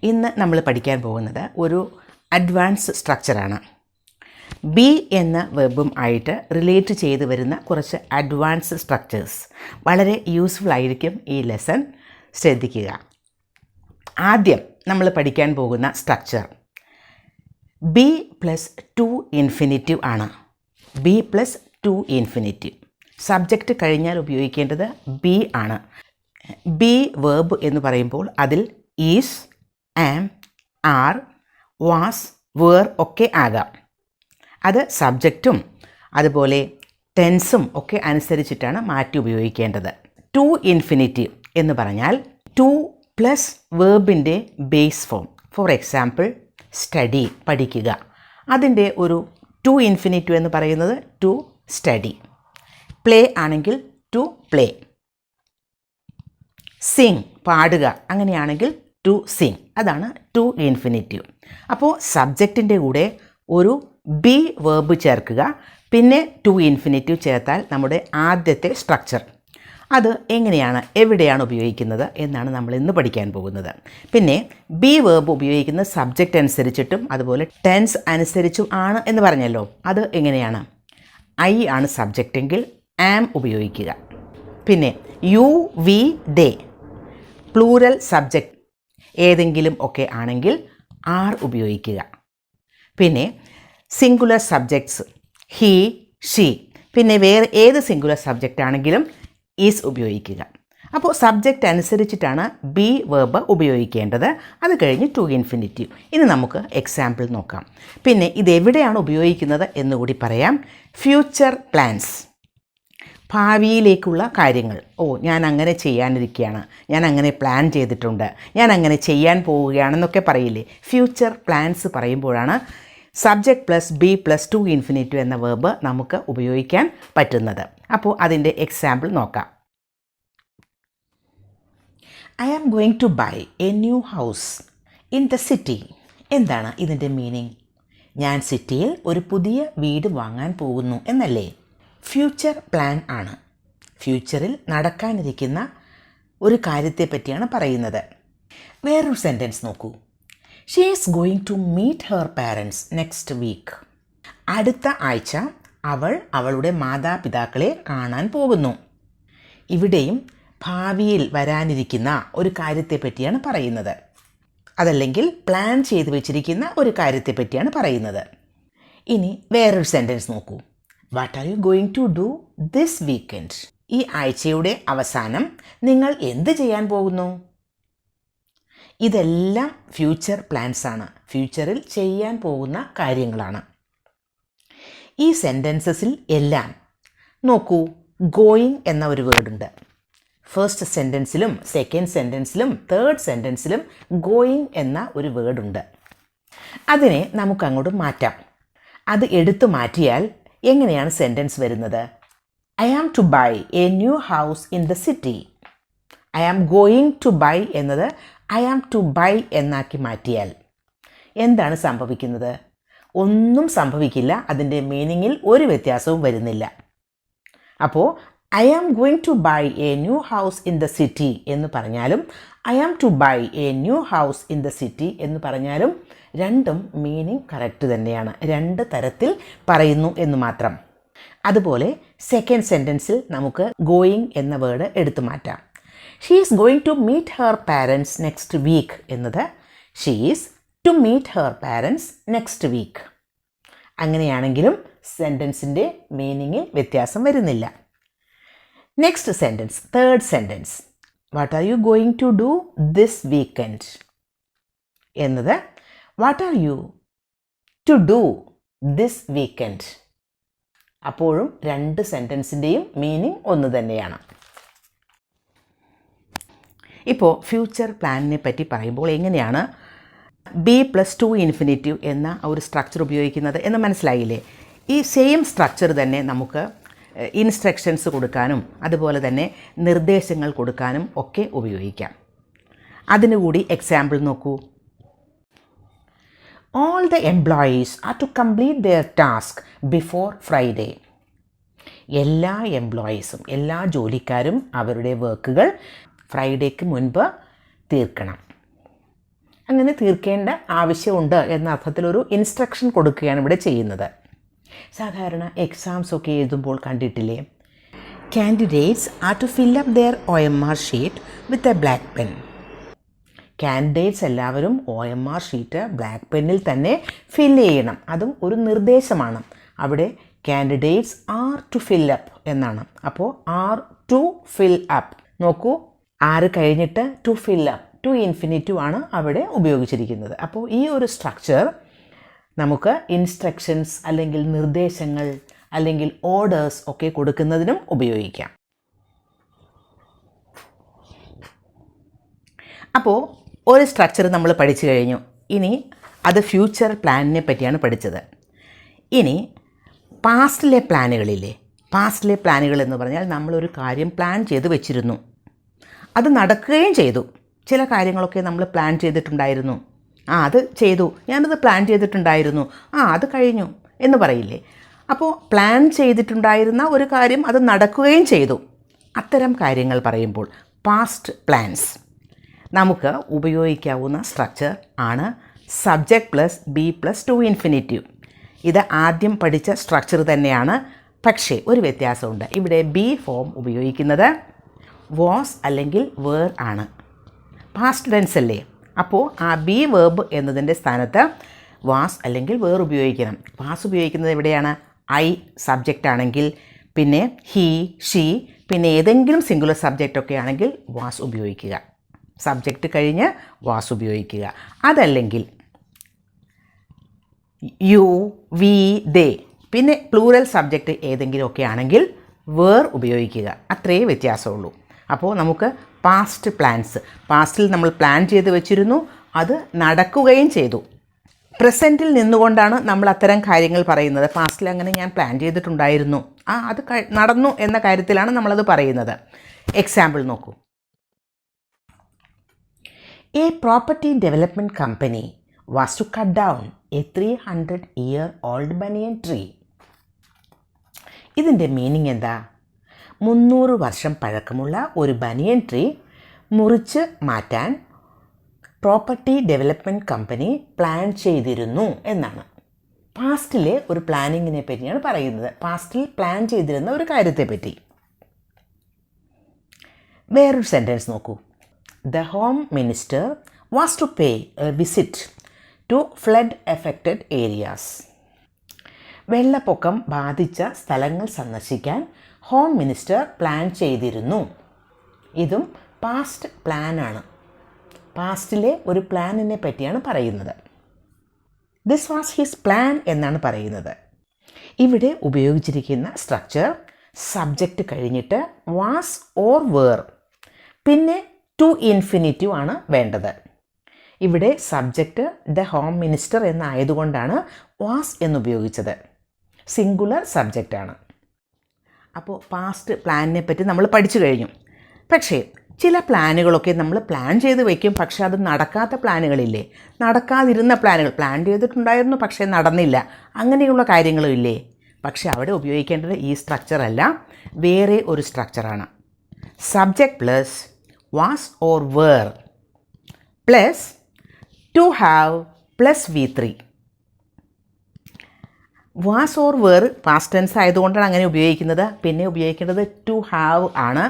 ഇന്ന് നമ്മൾ പഠിക്കാൻ പോകുന്നത് ഒരു അഡ്വാൻസ് സ്ട്രക്ചറാണ്. ബി എന്ന വെർബും ആയിട്ട് റിലേറ്റ് ചെയ്ത് വരുന്ന കുറച്ച് അഡ്വാൻസ് സ്ട്രക്ചേഴ്സ്. വളരെ യൂസ്ഫുൾ ആയിരിക്കും ഈ ലെസൺ, ശ്രദ്ധിക്കുക. ആദ്യം നമ്മൾ പഠിക്കാൻ പോകുന്ന structure be plus to infinitive ആണ്. Be plus to infinitive. Subject കഴിഞ്ഞാൽ ഉപയോഗിക്കേണ്ടത് ബി ആണ്. ബി വേർബ് എന്ന് പറയുമ്പോൾ അതിൽ is, am, are, was, were ഒക്കെ ആകാം. അത് സബ്ജക്റ്റും അതുപോലെ ടെൻസും ഒക്കെ അനുസരിച്ചിട്ടാണ് മാറ്റി ഉപയോഗിക്കേണ്ടത്. ടു ഇൻഫിനിറ്റീവ് എന്ന് പറഞ്ഞാൽ ടു പ്ലസ് വേർബിൻ്റെ base form. For example study, പഠിക്കുക. അതിൻ്റെ ഒരു ടു ഇൻഫിനിറ്റീവ് എന്ന് പറയുന്നത് ടു സ്റ്റഡി. പ്ലേ ആണെങ്കിൽ ടു പ്ലേ. സിങ്, പാടുക, അങ്ങനെയാണെങ്കിൽ ടു സിങ്. അതാണ് ടു ഇൻഫിനിറ്റീവ്. അപ്പോൾ സബ്ജക്റ്റിൻ്റെ കൂടെ ഒരു ബി വേർബ് ചേർക്കുക, പിന്നെ ടു ഇൻഫിനിറ്റീവ് ചേർത്താൽ നമ്മുടെ ആദ്യത്തെ സ്ട്രക്ചർ. അത് എങ്ങനെയാണ്, എവിടെയാണ് ഉപയോഗിക്കുന്നത് എന്നാണ് നമ്മൾ ഇന്ന് പഠിക്കാൻ പോകുന്നത്. പിന്നെ ബി വേർബ് ഉപയോഗിക്കുന്നത് സബ്ജക്റ്റ് അനുസരിച്ചിട്ടും അതുപോലെ ടെൻസ് അനുസരിച്ചും ആണ് എന്ന് പറഞ്ഞല്ലോ. അത് എങ്ങനെയാണ്? ഐ ആണ് സബ്ജക്റ്റെങ്കിൽ ആം ഉപയോഗിക്കുക. പിന്നെ യു, വി, ദേ പ്ലൂറൽ സബ്ജക്റ്റ് ഏതെങ്കിലും ഒക്കെ ആണെങ്കിൽ ആർ ഉപയോഗിക്കുക. പിന്നെ സിംഗുലർ സബ്ജക്ട്സ് ഹി, ഷീ, പിന്നെ വേറെ ഏത് സിംഗുലർ സബ്ജക്റ്റ് ആണെങ്കിലും ഈസ് ഉപയോഗിക്കുക. അപ്പോൾ സബ്ജക്റ്റ് അനുസരിച്ചിട്ടാണ് ബി വേർബ് ഉപയോഗിക്കേണ്ടത്. അത് കഴിഞ്ഞ് ടു ഇൻഫിനിറ്റീവ്. ഇനി നമുക്ക് എക്സാമ്പിൾ നോക്കാം. പിന്നെ ഇതെവിടെയാണ് ഉപയോഗിക്കുന്നത് എന്നുകൂടി പറയാം. ഫ്യൂച്ചർ പ്ലാൻസ്, ഭാവിയിലേക്കുള്ള കാര്യങ്ങൾ. ഞാൻ അങ്ങനെ ചെയ്യാനിരിക്കുകയാണ്, ഞാൻ അങ്ങനെ പ്ലാൻ ചെയ്തിട്ടുണ്ട്, ഞാൻ അങ്ങനെ ചെയ്യാൻ പോവുകയാണെന്നൊക്കെ പറയില്ലേ. ഫ്യൂച്ചർ പ്ലാൻസ് പറയുമ്പോഴാണ് subject plus be plus to infinitive എന്ന വേർബ് നമുക്ക് ഉപയോഗിക്കാൻ പറ്റുന്നത്. അപ്പോൾ അതിൻ്റെ എക്സാമ്പിൾ നോക്കാം. I am going to buy a new house in the city. എന്താണ് ഇതിൻ്റെ മീനിങ്? ഞാൻ സിറ്റിയിൽ ഒരു പുതിയ വീട് വാങ്ങാൻ പോകുന്നു എന്നല്ലേ. ഫ്യൂച്ചർ പ്ലാൻ ആണ്. ഫ്യൂച്ചറിൽ നടക്കാനിരിക്കുന്ന ഒരു കാര്യത്തെ പറ്റിയാണ് പറയുന്നത്. വേറൊരു സെൻറ്റൻസ് നോക്കൂ. She is going to meet her parents next week. അടുത്ത ആഴ്ച അവൾ അവളുടെ മാതാപിതാക്കളെ കാണാൻ പോകുന്നു. ഇവിടെയും ഭാവിയിൽ വരാനിരിക്കുന്ന ഒരു കാര്യത്തെ പറ്റിയാണ് പറയുന്നത്. അതല്ലെങ്കിൽ പ്ലാൻ ചെയ്ത് വെച്ചിരിക്കുന്ന ഒരു കാര്യത്തെ പറ്റിയാണ് പറയുന്നത്. ഇനി വേറൊരു സെൻറ്റൻസ് നോക്കൂ. What are you going to do this weekend? ഈ ആഴ്ചയുടെ അവസാനം നിങ്ങൾ എന്ത് ചെയ്യാൻ പോകുന്നു? ഇതെല്ലാം ഫ്യൂച്ചർ പ്ലാൻസ് ആണ്. ഫ്യൂച്ചറിൽ ചെയ്യാൻ പോകുന്ന കാര്യങ്ങളാണ്. ഈ സെൻറ്റൻസസിൽ എല്ലാം നോക്കൂ, ഗോയിങ് എന്ന ഒരു വേർഡുണ്ട്. ഫസ്റ്റ് സെൻറ്റൻസിലും സെക്കൻഡ് സെൻറ്റൻസിലും തേർഡ് സെൻറ്റൻസിലും ഗോയിങ് എന്ന ഒരു വേർഡുണ്ട്. അതിനെ നമുക്കങ്ങോട്ട് മാറ്റാം. അത് എടുത്തു മാറ്റിയാൽ എങ്ങനെയാണ് സെൻറ്റൻസ് വരുന്നത്? I am to buy a new house in the city. I am going to buy എന്നത് ഐ ആം ടു ബൈ എന്നാക്കി മാറ്റിയാൽ എന്താണ് സംഭവിക്കുന്നത്? ഒന്നും സംഭവിക്കില്ല. അതിൻ്റെ മീനിങ്ങിൽ ഒരു വ്യത്യാസവും വരുന്നില്ല. അപ്പോൾ I am going to buy a new house in the city എന്ന് പറഞ്ഞാലും I am to buy a new house in the city എന്ന് പറഞ്ഞാലും രണ്ടും മീനിങ് കറക്റ്റ് തന്നെയാണ്. രണ്ട് തരത്തിൽ പറയുന്നു എന്ന് മാത്രം. അതുപോലെ സെക്കൻഡ് സെൻറ്റൻസിൽ നമുക്ക് ഗോയിങ് എന്ന വേർഡ് എടുത്തു മാറ്റാം. She is going to meet her parents next week എന്നത് she is to meet her parents next week. അങ്ങനെയാണെങ്കിലും സെൻറ്റൻസിൻ്റെ മീനിങ്ങിൽ വ്യത്യാസം വരുന്നില്ല. Next sentence, third sentence. What are you going to do this weekend എന്നത് what are you to do this weekend. അപ്പോഴും രണ്ട് സെൻറ്റൻസിൻ്റെയും meaning ഒന്ന് തന്നെയാണ്. ഇപ്പോൾ ഫ്യൂച്ചർ പ്ലാനിനെ പറ്റി പറയുമ്പോൾ എങ്ങനെയാണ് ബി പ്ലസ് ടു ഇൻഫിനിറ്റീവ് എന്ന ഒരു സ്ട്രക്ചർ ഉപയോഗിക്കുന്നത് എന്ന് മനസ്സിലായില്ലേ? ഈ സെയിം സ്ട്രക്ചർ തന്നെ നമുക്ക് ഇൻസ്ട്രക്ഷൻസ് കൊടുക്കാനും അതുപോലെ തന്നെ നിർദ്ദേശങ്ങൾ കൊടുക്കാനും ഒക്കെ ഉപയോഗിക്കാം. അതിനുകൂടി എക്സാമ്പിൾ നോക്കൂ. All the employees are to complete their task before Friday. എല്ലാ എംപ്ലോയീസും, എല്ലാ ജോലിക്കാരും അവരുടെ വർക്കുകൾ ഫ്രൈഡേക്ക് മുൻപ് തീർക്കണം. അങ്ങനെ തീർക്കേണ്ട ആവശ്യമുണ്ട് എന്ന അർത്ഥത്തിലൊരു ഇൻസ്ട്രക്ഷൻ കൊടുക്കുകയാണ് ഇവിടെ ചെയ്യുന്നത്. സാധാരണ എക്സാംസ് ഒക്കെ എഴുതുമ്പോൾ കണ്ടിട്ടില്ലേ, candidates are to fill up their OMR sheet with a black pen. Candidates എല്ലാവരും OMR ഷീറ്റ് ബ്ലാക്ക് പെന്നിൽ തന്നെ ഫില്ല് ചെയ്യണം. അതും ഒരു നിർദ്ദേശമാണ്. അവിടെ candidates are to fill up എന്നാണ്. അപ്പോൾ ആർ ടു ഫിൽ അപ്പ് നോക്കൂ, ആറ് കഴിഞ്ഞിട്ട് to fill up, to infinitive ആണ് അവിടെ ഉപയോഗിച്ചിരിക്കുന്നത്. അപ്പോൾ ഈ ഒരു സ്ട്രക്ചർ നമുക്ക് ഇൻസ്ട്രക്ഷൻസ് അല്ലെങ്കിൽ നിർദ്ദേശങ്ങൾ അല്ലെങ്കിൽ ഓർഡേഴ്സ് ഒക്കെ കൊടുക്കുന്നതിനും ഉപയോഗിക്കാം. അപ്പോൾ ഒരു സ്ട്രക്ചർ നമ്മൾ പഠിച്ചു കഴിഞ്ഞു. ഇനി അത് ഫ്യൂച്ചർ പ്ലാനിനെ പറ്റിയാണ് പഠിച്ചത്. ഇനി പാസ്റ്റിലെ പ്ലാനുകളില്ലേ, പാസ്റ്റിലെ പ്ലാനുകൾ എന്ന് പറഞ്ഞാൽ നമ്മളൊരു കാര്യം പ്ലാൻ ചെയ്ത് വെച്ചിരുന്നു, അത് നടക്കുകയും ചെയ്തു. ചില കാര്യങ്ങളൊക്കെ നമ്മൾ പ്ലാൻ ചെയ്തിട്ടുണ്ടായിരുന്നു, അത് ചെയ്തു, ഞാനത് പ്ലാൻ ചെയ്തിട്ടുണ്ടായിരുന്നു, അത് കഴിഞ്ഞു എന്ന് പറയില്ലേ. അപ്പോൾ പ്ലാൻ ചെയ്തിട്ടുണ്ടായിരുന്ന ഒരു കാര്യം അത് നടക്കുകയും ചെയ്തു. അത്തരം കാര്യങ്ങൾ പറയുമ്പോൾ പാസ്റ്റ് പ്ലാൻസ് നമുക്ക് ഉപയോഗിക്കാവുന്ന സ്ട്രക്ചർ ആണ് subject plus be plus to infinitive. ഇത് ആദ്യം പഠിച്ച സ്ട്രക്ചർ തന്നെയാണ്, പക്ഷേ ഒരു വ്യത്യാസമുണ്ട്. ഇവിടെ ബി ഫോം ഉപയോഗിക്കുന്നത് വാസ് അല്ലെങ്കിൽ വേർ ആണ്. പാസ്റ്റ് ടെൻസ് അല്ലേ, അപ്പോൾ ആ ബി വേർബ് എന്നതിൻ്റെ സ്ഥാനത്ത് വാസ് അല്ലെങ്കിൽ വേർ ഉപയോഗിക്കണം. വാസ് ഉപയോഗിക്കുന്നത് എവിടെയാണ്? ഐ സബ്ജക്റ്റ് ആണെങ്കിൽ, പിന്നെ ഹീ ഷീ, പിന്നെ ഏതെങ്കിലും സിംഗുലർ സബ്ജക്റ്റ് ഒക്കെ ആണെങ്കിൽ വാസ് ഉപയോഗിക്കുക. സബ്ജക്റ്റ് കഴിഞ്ഞ് വാസ് ഉപയോഗിക്കുക. അതല്ലെങ്കിൽ യു വി ദേ, പിന്നെ പ്ലൂറൽ സബ്ജക്റ്റ് ഏതെങ്കിലുമൊക്കെ ആണെങ്കിൽ വേർ ഉപയോഗിക്കുക. അത്രയേ വ്യത്യാസമുള്ളൂ. അപ്പോൾ നമുക്ക് പാസ്റ്റ് പ്ലാൻസ്, പാസ്റ്റിൽ നമ്മൾ പ്ലാൻ ചെയ്ത് വെച്ചിരുന്നു, അത് നടക്കുകയും ചെയ്തു. പ്രസൻറ്റിൽ നിന്നുകൊണ്ടാണ് നമ്മൾ അത്തരം കാര്യങ്ങൾ പറയുന്നത്. പാസ്റ്റിൽ അങ്ങനെ ഞാൻ പ്ലാൻ ചെയ്തിട്ടുണ്ടായിരുന്നു, അത് നടന്നു എന്ന കാര്യത്തിലാണ് നമ്മളത് പറയുന്നത്. എക്സാമ്പിൾ നോക്കൂ. A property development company was to cut down a 300-year-old banyan tree. ഇതിൻ്റെ മീനിങ് എന്താ? 300 വർഷം പഴക്കമുള്ള ഒരു ബനിയൻ ട്രീ മുറിച്ച് മാറ്റാൻ പ്രോപ്പർട്ടി ഡെവലപ്മെൻറ്റ് കമ്പനി പ്ലാൻ ചെയ്തിരുന്നു എന്നാണ്. പാസ്റ്റിലെ ഒരു പ്ലാനിങ്ങിനെ പറ്റിയാണ് പറയുന്നത്, പാസ്റ്റിൽ പ്ലാൻ ചെയ്തിരുന്ന ഒരു കാര്യത്തെപ്പറ്റി. വേറൊരു സെൻറ്റൻസ് നോക്കൂ. The home minister was to pay a visit to flood affected areas. വെള്ളപ്പൊക്കം ബാധിച്ച സ്ഥലങ്ങൾ സന്ദർശിക്കാൻ ഹോം മിനിസ്റ്റർ പ്ലാൻ ചെയ്തിരുന്നു. ഇതും പാസ്റ്റ് പ്ലാനാണ്. പാസ്റ്റിലെ ഒരു പ്ലാനിനെ പറ്റിയാണ് പറയുന്നത്. ദിസ് വാസ് ഹിസ് പ്ലാൻ എന്നാണ് പറയുന്നത്. ഇവിടെ ഉപയോഗിച്ചിരിക്കുന്ന സ്ട്രക്ചർ സബ്ജക്റ്റ് കഴിഞ്ഞിട്ട് വാസ് ഓർ വേർ, പിന്നെ ടു ഇൻഫിനിറ്റീവ് ആണ് വേണ്ടത്. ഇവിടെ സബ്ജക്റ്റ് ദ ഹോം മിനിസ്റ്റർ എന്നായതുകൊണ്ടാണ് വാസ് എന്നുപയോഗിച്ചത്. സിംഗുലർ സബ്ജക്റ്റാണ്. അപ്പോൾ പാസ്റ്റ് പ്ലാനിനെ പറ്റി നമ്മൾ പഠിച്ചു കഴിഞ്ഞു. പക്ഷേ ചില പ്ലാനുകളൊക്കെ നമ്മൾ പ്ലാൻ ചെയ്ത് വയ്ക്കും, പക്ഷേ അത് നടക്കാത്ത പ്ലാനുകളില്ലേ, നടക്കാതിരുന്ന പ്ലാനുകൾ, പ്ലാൻ ചെയ്തിട്ടുണ്ടായിരുന്നു പക്ഷേ നടന്നില്ല, അങ്ങനെയുള്ള കാര്യങ്ങളും ഇല്ലേ. പക്ഷേ അവിടെ ഉപയോഗിക്കേണ്ടത് ഈ സ്ട്രക്ചർ അല്ല, വേറെ ഒരു സ്ട്രക്ചറാണ്. Subject plus was or were plus to have plus V3. Was or were past tense ആയതുകൊണ്ടാണ് അങ്ങനെ ഉപയോഗിക്കുന്നത്. പിന്നെ ഉപയോഗിക്കേണ്ടത് ടു ഹാവ് ആണ്.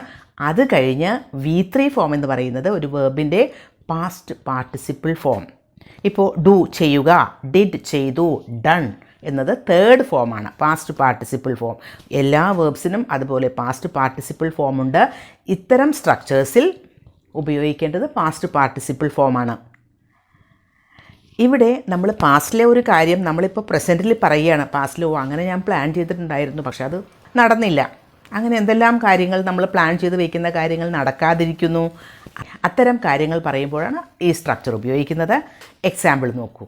അത് കഴിഞ്ഞ് V3 ഫോം എന്ന് പറയുന്നത് ഒരു വേർബിൻ്റെ പാസ്റ്റ് പാർട്ടിസിപ്പിൾ ഫോം. ഇപ്പോൾ ഡു ചെയ്യുക, ഡിഡ് ചെയ്തു, ഡൺ എന്നത് തേർഡ് ഫോമാണ്, പാസ്റ്റ് പാർട്ടിസിപ്പിൾ ഫോം. എല്ലാ വേർബ്സിനും അതുപോലെ പാസ്റ്റ് പാർട്ടിസിപ്പിൾ ഫോമുണ്ട്. ഇത്തരം സ്ട്രക്ചേഴ്സിൽ ഉപയോഗിക്കേണ്ടത് പാസ്റ്റ് പാർട്ടിസിപ്പിൾ ഫോമാണ്. ഇവിടെ നമ്മൾ പാസ്റ്റിലെ ഒരു കാര്യം നമ്മളിപ്പോൾ പ്രസൻറ്റിൽ പറയുകയാണ്. പാസ്റ്റിലോ അങ്ങനെ ഞാൻ പ്ലാൻ ചെയ്തിട്ടുണ്ടായിരുന്നു പക്ഷെ അത് നടന്നില്ല. അങ്ങനെ എന്തെല്ലാം കാര്യങ്ങൾ നമ്മൾ പ്ലാൻ ചെയ്ത് വയ്ക്കുന്ന കാര്യങ്ങൾ നടക്കാതിരിക്കുന്നു. അത്തരം കാര്യങ്ങൾ പറയുമ്പോഴാണ് ഈ സ്ട്രക്ചർ ഉപയോഗിക്കുന്നത്. എക്സാമ്പിൾ നോക്കൂ.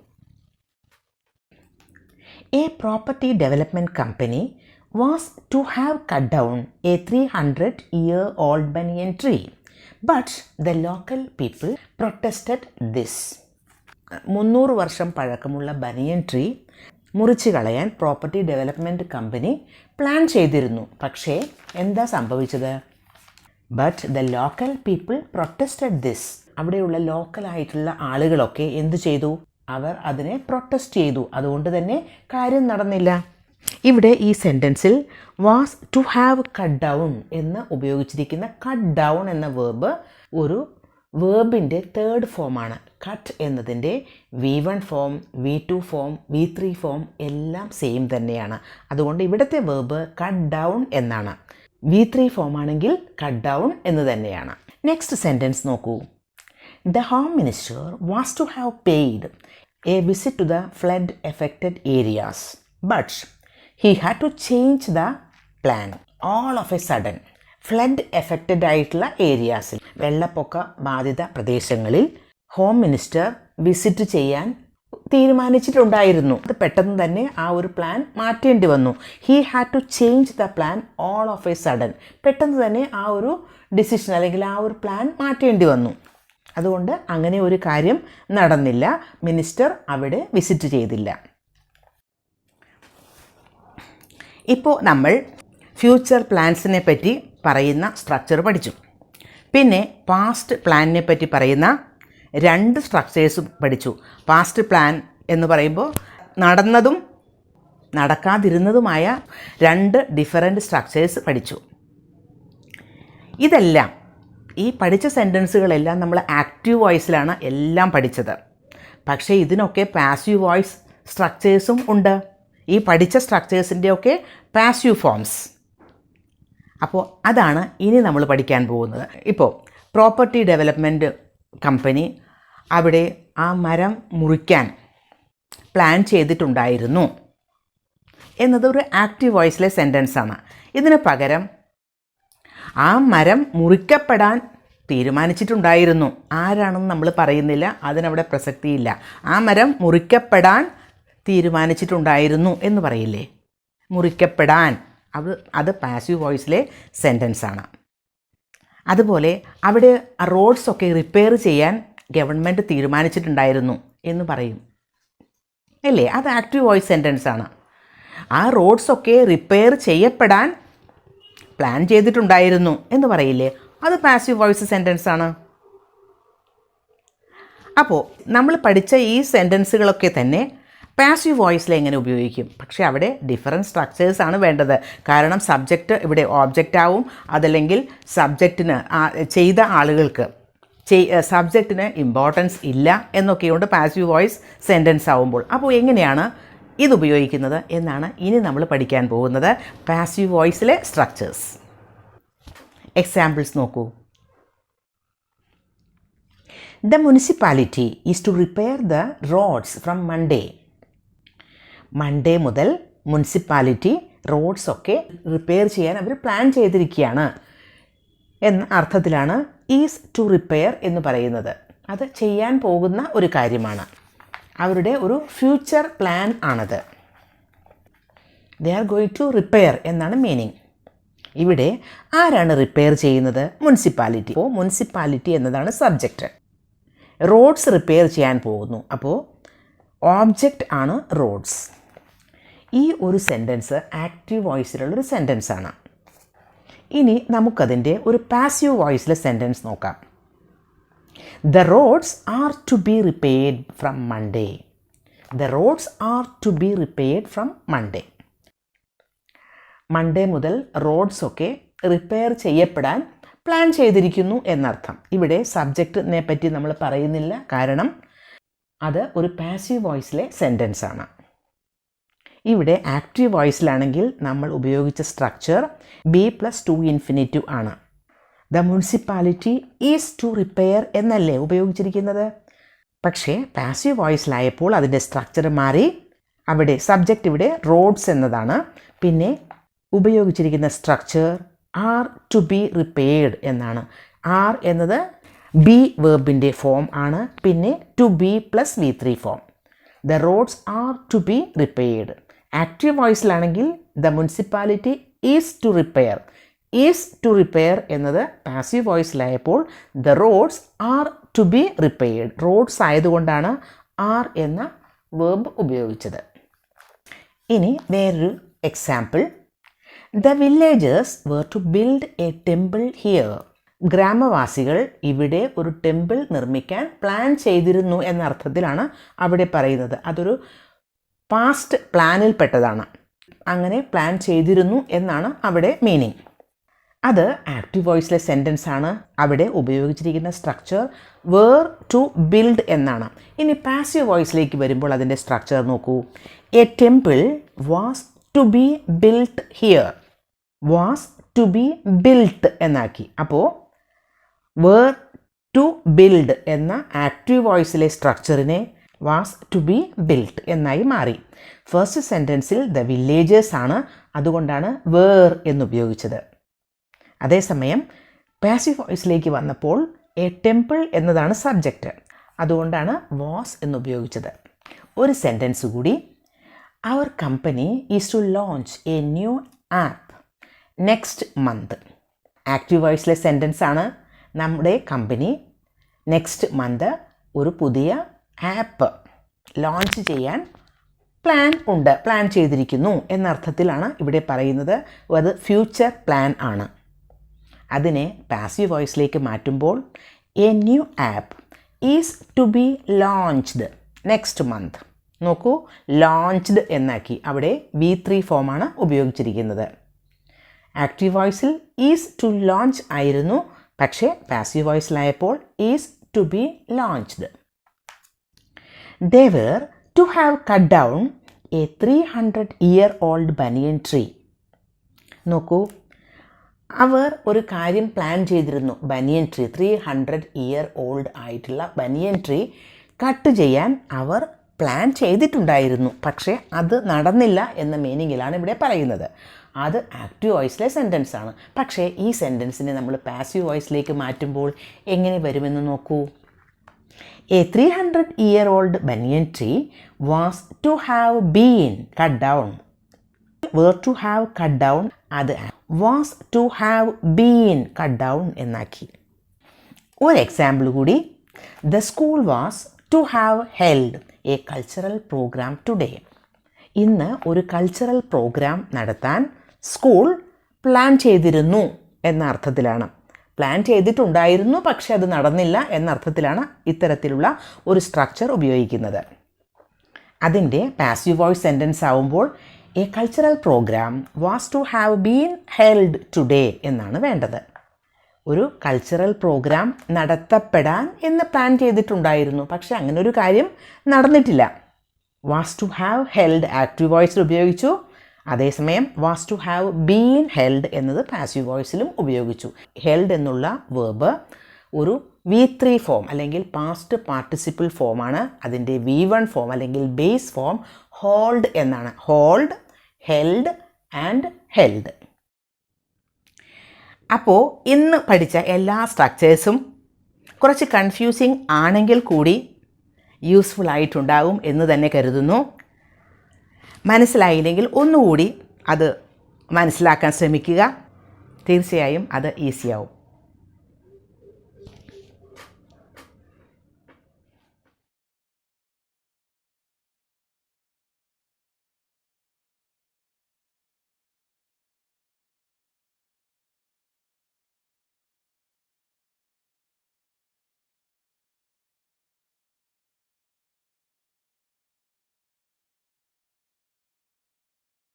A property development company was to have cut down a 300-year-old banyan tree but the local people protested this. 300 വർഷം പഴക്കമുള്ള ബനിയൻ ട്രീ മുറിച്ച് കളയാൻ പ്രോപ്പർട്ടി ഡെവലപ്മെൻറ്റ് കമ്പനി പ്ലാൻ ചെയ്തിരുന്നു. പക്ഷേ എന്താ സംഭവിച്ചത്? But the local people protested this. അവിടെയുള്ള ലോക്കലായിട്ടുള്ള ആളുകളൊക്കെ എന്തു ചെയ്തു? അവർ അതിനെ പ്രൊട്ടസ്റ്റ് ചെയ്തു. അതുകൊണ്ട് തന്നെ കാര്യം നടന്നില്ല. ഇവിടെ ഈ സെൻറ്റൻസിൽ was to have cut down എന്ന് ഉപയോഗിച്ചിരിക്കുന്ന കട്ട് ഡൗൺ എന്ന വേർബ് ഒരു വേർബിൻ്റെ തേർഡ് ഫോമാണ്. കട്ട് എന്നതിൻ്റെ V1 form, V2 form, V3 form എല്ലാം സെയിം തന്നെയാണ്. അതുകൊണ്ട് ഇവിടുത്തെ വേർബ് കട്ട് ഡൗൺ എന്നാണ്. V3 ഫോം ആണെങ്കിൽ കട്ട് ഡൗൺ എന്ന് തന്നെയാണ്. നെക്സ്റ്റ് സെൻറ്റൻസ് നോക്കൂ. The Home Minister was to have paid a visit to the flood affected areas, but he had to change the plan all of a sudden. Flood affected ആയിട്ടുള്ള ഏരിയാസിൽ, വെള്ളപ്പൊക്ക ബാധിത പ്രദേശങ്ങളിൽ home minister visit ചെയ്യാൻ തീരുമാനിച്ചിട്ടുണ്ടായിരുന്നു. അത് പെട്ടെന്ന് തന്നെ ആ ഒരു പ്ലാൻ മാറ്റേണ്ടി വന്നു. He had to change the plan all of a sudden. പെട്ടെന്ന് തന്നെ ആ ഒരു ഡിസിഷൻ അല്ലെങ്കിൽ ആ ഒരു പ്ലാൻ മാറ്റേണ്ടി വന്നു. അതുകൊണ്ട് അങ്ങനെ ഒരു കാര്യം നടന്നില്ല. മിനിസ്റ്റർ അവിടെ വിസിറ്റ് ചെയ്തില്ല. ഇപ്പോൾ നമ്മൾ ഫ്യൂച്ചർ പ്ലാൻസിനെ പറ്റി പറയുന്ന സ്ട്രക്ചർ പഠിച്ചു. പിന്നെ പാസ്റ്റ് പ്ലാനിനെ പറ്റി പറയുന്ന 2 സ്ട്രക്ചേഴ്സും പഠിച്ചു. പാസ്റ്റ് പ്ലാൻ എന്ന് പറയുമ്പോൾ നടന്നതും നടക്കാതിരുന്നതുമായ 2 ഡിഫറൻറ്റ് സ്ട്രക്ചേഴ്സ് പഠിച്ചു. ഇതെല്ലാം, ഈ പഠിച്ച സെൻറ്റൻസുകളെല്ലാം നമ്മൾ ആക്റ്റീവ് വോയിസിലാണ് എല്ലാം പഠിച്ചത്. പക്ഷേ ഇതിനൊക്കെ പാസീവ് വോയിസ് സ്ട്രക്ചേഴ്സും ഉണ്ട്. ഈ പഠിച്ച സ്ട്രക്ചേഴ്സിൻ്റെയൊക്കെ പാസീവ് ഫോംസ്. അപ്പോൾ അതാണ് ഇനി നമ്മൾ പഠിക്കാൻ പോകുന്നത്. ഇപ്പോൾ പ്രോപ്പർട്ടി ഡെവലപ്മെൻറ്റ് കമ്പനി അവിടെ ആ മരം മുറിക്കാൻ പ്ലാൻ ചെയ്തിട്ടുണ്ടായിരുന്നു എന്നതൊരു ആക്റ്റീവ് വോയിസിലെ സെൻറ്റൻസാണ്. ഇതിന് പകരം ആ മരം മുറിക്കപ്പെടാൻ തീരുമാനിച്ചിട്ടുണ്ടായിരുന്നു. ആരാണെന്ന് നമ്മൾ പറയുന്നില്ല, അതിനവിടെ പ്രസക്തിയില്ല. ആ മരം മുറിക്കപ്പെടാൻ തീരുമാനിച്ചിട്ടുണ്ടായിരുന്നു എന്ന് പറയില്ലേ? മുറിക്കപ്പെടാൻ, അത് പാസീവ് വോയിസിലെ സെൻറ്റൻസാണ്. അതുപോലെ അവിടെ റോഡ്സൊക്കെ റിപ്പയർ ചെയ്യാൻ ഗവൺമെൻറ് തീരുമാനിച്ചിട്ടുണ്ടായിരുന്നു എന്ന് പറയും അല്ലേ? അത് ആക്റ്റീവ് വോയിസ് സെൻറ്റൻസാണ്. ആ റോഡ്സൊക്കെ റിപ്പയർ ചെയ്യപ്പെടാൻ പ്ലാൻ ചെയ്തിട്ടുണ്ടായിരുന്നു എന്ന് പറയില്ലേ? അത് പാസീവ് വോയിസ് സെൻറ്റൻസാണ്. അപ്പോൾ നമ്മൾ പഠിച്ച ഈ സെൻറ്റൻസുകളൊക്കെ തന്നെ പാസീവ് വോയിസിൽ എങ്ങനെ ഉപയോഗിക്കും? പക്ഷേ അവിടെ ഡിഫറൻറ്റ് സ്ട്രക്ചേഴ്സാണ് വേണ്ടത്. കാരണം സബ്ജക്റ്റ് ഇവിടെ ഓബ്ജക്റ്റ് ആവും, അതല്ലെങ്കിൽ സബ്ജക്റ്റിന് ചെയ്ത ആളുകൾക്ക് സബ്ജക്റ്റിന് ഇമ്പോർട്ടൻസ് ഇല്ല എന്നൊക്കെയുണ്ട് പാസീവ് വോയിസ് സെൻറ്റൻസ് ആവുമ്പോൾ. അപ്പോൾ എങ്ങനെയാണ് ഇത് ഉപയോഗിക്കുന്നത് എന്നാണ് ഇനി നമ്മൾ പഠിക്കാൻ പോകുന്നത്. പാസീവ് വോയിസിലെ സ്ട്രക്ചേഴ്സ്. എക്സാമ്പിൾസ് നോക്കൂ. The municipality is to repair the roads from Monday. Monday മുതൽ മുനിസിപ്പാലിറ്റി റോഡ്സൊക്കെ റിപ്പയർ ചെയ്യാൻ അവർ പ്ലാൻ ചെയ്തിരിക്കുകയാണ് എന്ന അർത്ഥത്തിലാണ് ഈസ് ടു റിപ്പയർ എന്ന് പറയുന്നത്. അത് ചെയ്യാൻ പോകുന്ന ഒരു കാര്യമാണ്. അവരുടെ ഒരു ഫ്യൂച്ചർ പ്ലാൻ ആണത്. They are going to repair എന്നാണ് മീനിങ്. ഇവിടെ ആരാണ് റിപ്പയർ ചെയ്യുന്നത്? മുനിസിപ്പാലിറ്റി. അപ്പോൾ മുനിസിപ്പാലിറ്റി എന്നതാണ് സബ്ജക്റ്റ്. റോഡ്സ് റിപ്പയർ ചെയ്യാൻ പോകുന്നു. അപ്പോൾ ഓബ്ജക്റ്റ് ആണ് റോഡ്സ്. ഈ ഒരു സെൻറ്റൻസ് ആക്റ്റീവ് വോയിസിലുള്ളൊരു സെൻറ്റൻസാണ്. ഇനി നമുക്കതിൻ്റെ ഒരു പാസീവ് വോയിസിലെ സെൻറ്റൻസ് നോക്കാം. The roads are to be repaired from Monday. The roads are to be repaired from Monday. Monday മുതൽ റോഡ്സൊക്കെ റിപ്പയർ ചെയ്യപ്പെടാൻ പ്ലാൻ ചെയ്തിരിക്കുന്നു എന്നർത്ഥം. ഇവിടെ സബ്ജക്റ്റിനെ പറ്റി നമ്മൾ പറയുന്നില്ല, കാരണം അത് ഒരു പാസീവ് വോയിസിലെ സെൻറ്റൻസാണ്. ഇവിടെ ആക്റ്റീവ് വോയിസിലാണെങ്കിൽ നമ്മൾ ഉപയോഗിച്ച സ്ട്രക്ചർ B+2 ഇൻഫിനിറ്റീവ് ആണ്. The municipality is to repair എന്നല്ലേ ഉപയോഗിച്ചിരിക്കുന്നത്. പക്ഷേ പാസീവ് വോയിസിലായപ്പോൾ അതിൻ്റെ സ്ട്രക്ചർ മാറി. അവിടെ സബ്ജക്റ്റ് ഇവിടെ റോഡ്സ് എന്നതാണ്. പിന്നെ ഉപയോഗിച്ചിരിക്കുന്ന structure are to be repaired എന്നാണ്. ആർ എന്നത് ബി വേർബിൻ്റെ ഫോം ആണ്. പിന്നെ to be + V3 form. The roads are to be repaired. Active വോയിസിലാണെങ്കിൽ the municipality is to repair. Is to repair എന്നത് പാസീവ് വോയിസിലായപ്പോൾ the roads are to be repaired. Roads ആയതുകൊണ്ടാണ് are എന്ന verb ഉപയോഗിച്ചത്. ഇനി വേറൊരു example. The villagers were to build a temple here ഗ്രാമവാസികൾ ഇവിടെ ഒരു ടെമ്പിൾ നിർമ്മിക്കാൻ പ്ലാൻ ചെയ്തിരുന്നു എന്ന അർത്ഥത്തിലാണ് അവിടെ പറയുന്നത്. അതൊരു പാസ്റ്റ് പ്ലാനിൽപ്പെട്ടതാണ്. അങ്ങനെ പ്ലാൻ ചെയ്തിരുന്നു എന്നാണ് അവിടെ മീനിങ്. അത് ആക്റ്റീവ് വോയിസിലെ സെൻറ്റൻസ് ആണ്. അവിടെ ഉപയോഗിച്ചിരിക്കുന്ന സ്ട്രക്ചർ വേർ ടു ബിൽഡ് എന്നാണ്. ഇനി പാസീവ് വോയിസിലേക്ക് വരുമ്പോൾ അതിൻ്റെ സ്ട്രക്ചർ നോക്കൂ. A temple was to be built here. Was to be built എന്നാക്കി. അപ്പോൾ വേർ ടു ബിൽഡ് എന്ന ആക്റ്റീവ് വോയിസിലെ സ്ട്രക്ചറിനെ വാസ് ടു ബി ബിൽട്ട് എന്നായി മാറി. ഫസ്റ്റ് സെൻറ്റൻസിൽ ദ വില്ലേജേഴ്സ് ആണ്, അതുകൊണ്ടാണ് വേർ എന്നുപയോഗിച്ചത്. അതേസമയം പാസീവ് വോയിസിലേക്ക് വന്നപ്പോൾ എ ടെമ്പിൾ എന്നതാണ് സബ്ജക്റ്റ്, അതുകൊണ്ടാണ് വാസ് എന്നുപയോഗിച്ചത്. ഒരു സെൻറ്റൻസ് കൂടി. അവർ company is to launch a new app next month. Active വോയിസിലെ സെൻറ്റൻസ് ആണ്. നമ്മുടെ കമ്പനി നെക്സ്റ്റ് മന്ത് ഒരു പുതിയ ആപ്പ് ലോഞ്ച് ചെയ്യാൻ പ്ലാൻ ചെയ്തിരിക്കുന്നു എന്നർത്ഥത്തിലാണ് ഇവിടെ പറയുന്നത്. അത് ഫ്യൂച്ചർ പ്ലാൻ ആണ്. അതിനെ പാസീവ് വോയിസിലേക്ക് മാറ്റുമ്പോൾ a new app is to be launched next month. നോക്കൂ, ലോഞ്ച്ഡ് എന്നാക്കി. അവിടെ V3 ഫോമാണ് ഉപയോഗിച്ചിരിക്കുന്നത്. ആക്റ്റീവ് വോയിസിൽ ഈസ് ടു ലോഞ്ച് ആയിരുന്നു, പക്ഷേ പാസീവ് വോയിസിലായപ്പോൾ is to be launched. They were to have cut down a 300-year-old banyan tree. നോക്കൂ, അവർ ഒരു കാര്യം പ്ലാൻ ചെയ്തിരുന്നു. ബനിയൻ ട്രീ, 300-year-old ആയിട്ടുള്ള ബനിയൻ ട്രീ കട്ട് ചെയ്യാൻ അവർ പ്ലാൻ ചെയ്തിട്ടുണ്ടായിരുന്നു, പക്ഷേ അത് നടന്നില്ല എന്ന മീനിങ്ങിലാണ് ഇവിടെ പറയുന്നത്. അത് ആക്റ്റീവ് വോയിസിലെ സെൻറ്റൻസ് ആണ്. പക്ഷേ ഈ സെൻറ്റൻസിനെ നമ്മൾ പാസീവ് വോയിസിലേക്ക് മാറ്റുമ്പോൾ എങ്ങനെ വരുമെന്ന് നോക്കൂ. A 300-year-old banyan tree was to have been cut down. Were to have cut down, അത് was to have been cut down എന്നാക്കി. ഒരു എക്സാമ്പിൾ കൂടി. The school was to have held a cultural program today. ഇന്ന് ഒരു cultural programme നടത്താൻ school plan ചെയ്തിരുന്നു എന്ന അർത്ഥത്തിലാണ്. പ്ലാൻ ചെയ്തിട്ടുണ്ടായിരുന്നു, പക്ഷെ അത് നടന്നില്ല എന്നർത്ഥത്തിലാണ് ഇത്തരത്തിലുള്ള ഒരു സ്ട്രക്ചർ ഉപയോഗിക്കുന്നത്. അതിൻ്റെ പാസീവ് വോയിസ് സെൻറ്റൻസ് ആവുമ്പോൾ a cultural programme was to have been held today എന്നാണ് വേണ്ടത്. ഒരു കൾച്ചറൽ പ്രോഗ്രാം നടത്തപ്പെടാൻ എന്ന് പ്ലാൻ ചെയ്തിട്ടുണ്ടായിരുന്നു, പക്ഷെ അങ്ങനെ ഒരു കാര്യം നടന്നിട്ടില്ല. Was to have held active വോയിസിൽ ഉപയോഗിച്ചു. അതേസമയം was to have been held എന്നത് പാസീവ് വോയിസിലും ഉപയോഗിച്ചു. ഹെൽഡ് എന്നുള്ള വേർബ് ഒരു V3 ഫോം അല്ലെങ്കിൽ പാസ്റ്റ് പാർട്ടിസിപ്പിൾ ഫോമാണ്. അതിൻ്റെ V1 ഫോം അല്ലെങ്കിൽ ബേസ് ഫോം ഹോൾഡ് എന്നാണ്. Hold, held and held. അപ്പോൾ ഇന്ന് പഠിച്ച എല്ലാ സ്ട്രക്ചേഴ്സും കുറച്ച് കൺഫ്യൂസിങ് ആണെങ്കിൽ കൂടി യൂസ്ഫുൾ ആയിട്ടുണ്ടാകും എന്ന് തന്നെ കരുതുന്നു. മനസ്സിലായില്ലെങ്കിൽ ഒന്നുകൂടി അത് മനസ്സിലാക്കാൻ ശ്രമിക്കുക. തീർച്ചയായും അത് ഈസിയാവും.